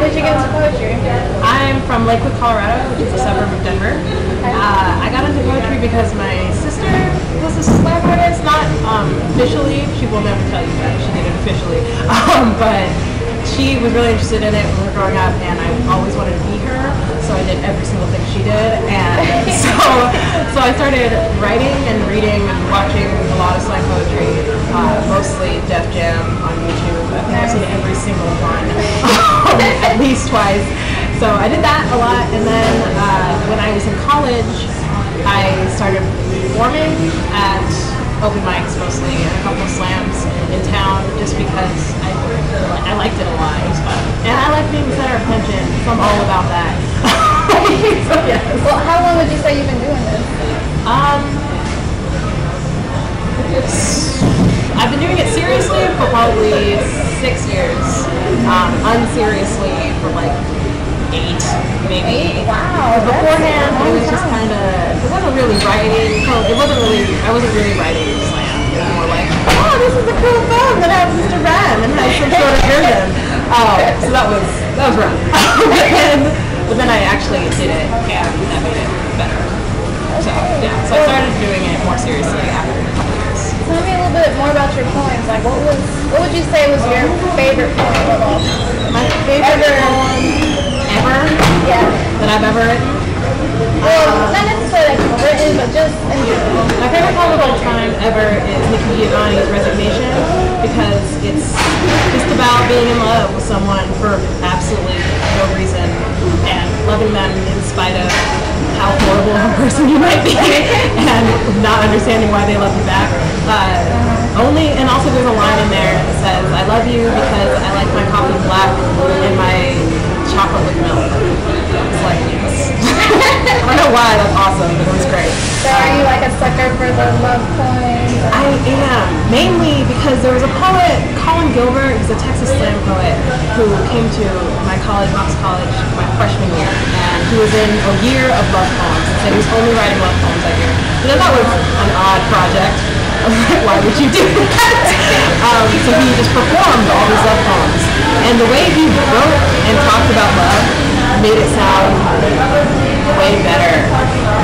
did you get into poetry? I'm from Lakewood, Colorado, which is a suburb of Denver. I got into poetry because my sister was a slam artist, not officially. She will never tell you that she did it officially, but she was really interested in it when we were growing up, and I always wanted to be her, so I did every single thing she did, and so I started writing and reading and watching a lot of slam poetry, mostly Def Jam on YouTube. I think I've seen every single one, at least twice. So I did that a lot, and then when I was in college, I started performing at open mics mostly, and a couple of slams in town, just because I liked it a lot. It was fun, and I like being the center of attention, so I'm all about that. So, yes. Well, how long would you say you've been doing this? I've been doing it seriously for probably 6 years. Unseriously for like 8, maybe. 8? Wow. Beforehand, it was just kind of, it wasn't really writing. I wasn't really writing slam. It was more like, oh, this is a cool phone that has Mr. Ram and has some sort of version. So that was rough. But then I actually did it, and that made it better. So yeah, so I started doing it more seriously after a couple years. Tell me a little bit more about your poems. Like, what would you say was your favorite poem of all? My favorite poem ever? Yeah. That I've ever written? Well, not necessarily that you've written, but just in general. My favorite poem of all time ever is Nikki Giovanni's Resignation, because it's just about being in love with someone for absolutely no reason, and loving them in spite of how horrible of a person you might be, and not understanding why they love you back. And also there's a line in there that says, I love you because I like my coffee black and my chocolate with milk. It's like, yes. I don't know why, that's awesome, but it was great. So are you like a sucker for the love poems? I am, mainly because there was a poet, Colin Gilbert, who's a Texas slam poet, who came to my college, Knox College, my freshman year, and he was in a year of love poems, and said he was only writing love poems that year. And I thought it was an odd project. I was like, why would you do that? So he just performed all these love poems. And the way he wrote and talked about love made it sound way better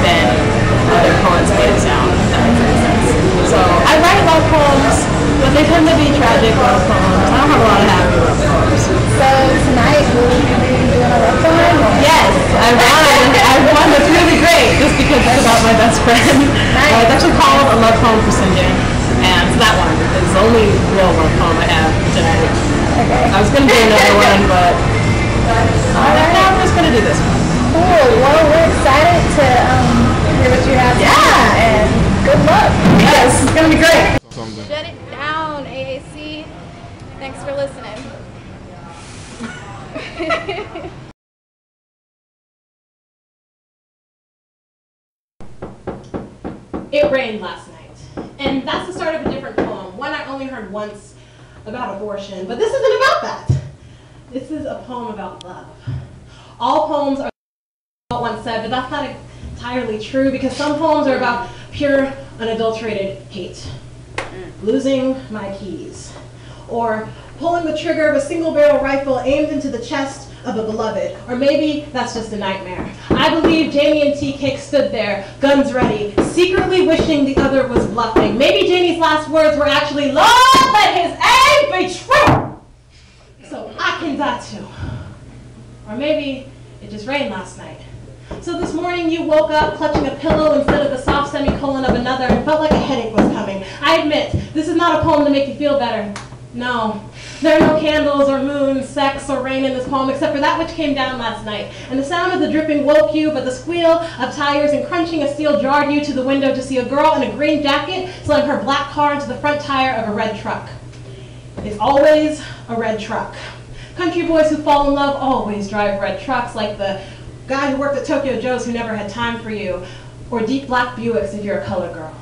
than other poets made it sound, if that makes any sense. So I write love poems, but they tend to be tragic love poems. I don't have a lot of happy love poems. So tonight, will you be doing a love poem? Yes, I won. That's really great, just because it's about my best friend. It's actually called A Love Poem for Sinjin, and that one is the only real love poem I have tonight. Okay. I was going to do another one, but I'm just going to do this one. Cool. Well, we're excited to hear what you have to say, and good luck. Yes, it's going to be great. Shut it down, A.A.C. Thanks for listening. It rained last night, and that's the start of a different poem, one I only heard once about abortion, but this isn't about that. This is a poem about love. All poems are what one said, but that's not entirely true, because some poems are about pure, unadulterated hate. Losing my keys, or pulling the trigger of a single-barrel rifle aimed into the chest of a beloved, or maybe that's just a nightmare. I believe Janie and Tea Cake stood there, guns ready, secretly wishing the other was bluffing. Maybe Janie's last words were actually, Lord, let his aim be true, so I can die too. Or maybe it just rained last night. So this morning you woke up clutching a pillow instead of the soft semicolon of another and felt like a headache was coming. I admit, this is not a poem to make you feel better. No. There are no candles or moon, sex, or rain in this poem except for that which came down last night. And the sound of the dripping woke you, but the squeal of tires and crunching of steel jarred you to the window to see a girl in a green jacket slam her black car into the front tire of a red truck. It's always a red truck. Country boys who fall in love always drive red trucks, like the guy who worked at Tokyo Joe's who never had time for you, or deep black Buicks if you're a colored girl.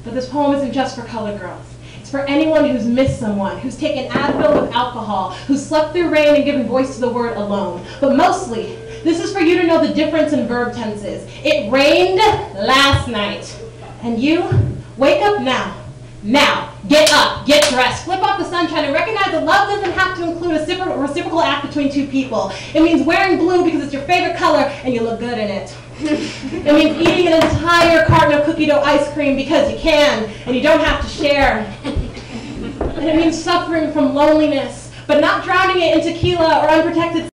But this poem isn't just for colored girls. It's for anyone who's missed someone, who's taken Advil with alcohol, who's slept through rain and given voice to the word alone. But mostly, this is for you to know the difference in verb tenses. It rained last night. And you, wake up now. Now. Get up, get dressed, flip off the sunshine, and recognize that love doesn't have to include a reciprocal act between two people. It means wearing blue because it's your favorite color and you look good in it. It means eating an entire carton of cookie dough ice cream because you can and you don't have to share. And it means suffering from loneliness, but not drowning it in tequila or unprotected